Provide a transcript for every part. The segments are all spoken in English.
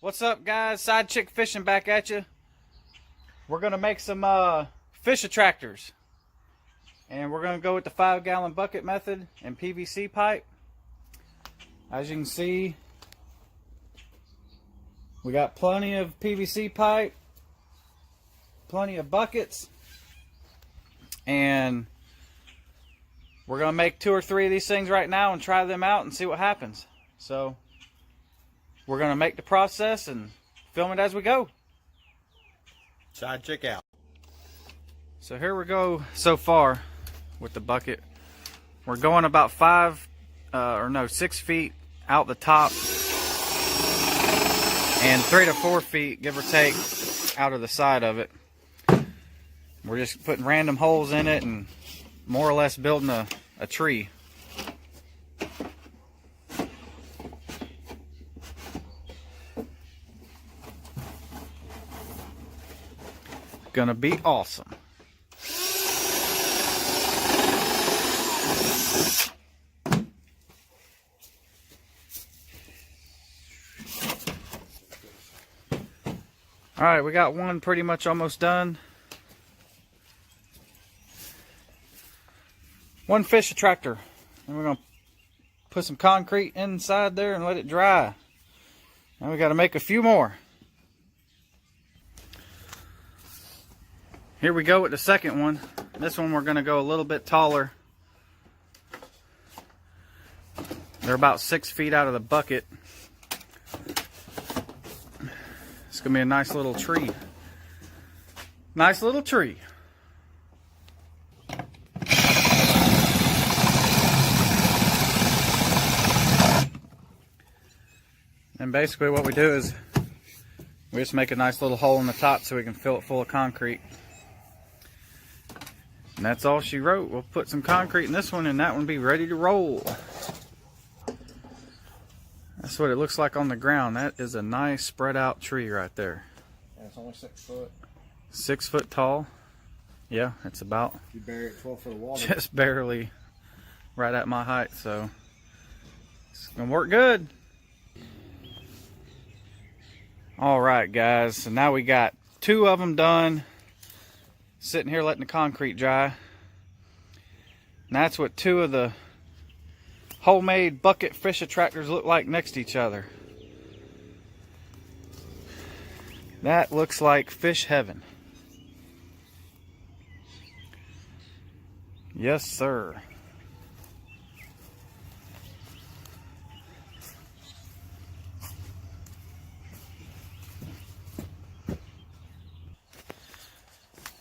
What's up, guys? Side Chick Fishing back at you. We're gonna make some fish attractors, and we're gonna go with the 5-gallon bucket method and PVC pipe. As you can see, we got plenty of PVC pipe, plenty of buckets, and we're gonna make 2 or 3 of these things right now and try them out and see what happens. So we're gonna make the process and film it as we go. Side chick out. So here we go so far with the bucket. We're going about 6 feet out the top and 3 to 4 feet, give or take, out of the side of it. We're just putting random holes in it and more or less building a tree. Gonna be awesome. All right, we got one pretty much almost done. One fish attractor, and we're gonna put some concrete inside there and let it dry. Now we got to make a few more. Here we go with the second one. This one we're gonna go a little bit taller. They're about 6 feet out of the bucket. It's gonna be a nice little tree. Nice little tree. And basically what we do is we just make a nice little hole in the top so we can fill it full of concrete. And that's all she wrote. We'll put some concrete in this one and that one be ready to roll. That's what it looks like on the ground. That is a nice spread out tree right there. Yeah, it's only 6 foot. 6 foot tall. Yeah, it's about. You bury it 12 foot of water. Just barely right at my height, so it's gonna work good. All right, guys, so now we got 2 of them done, sitting here letting the concrete dry. And that's what 2 of the homemade bucket fish attractors look like next to each other. That looks like fish heaven. Yes, sir.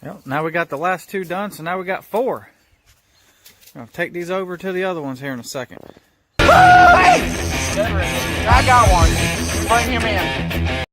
Well, now we got the last 2 done, so now we got 4. I'll take these over to the other ones here in a second. I got one. Bring him in.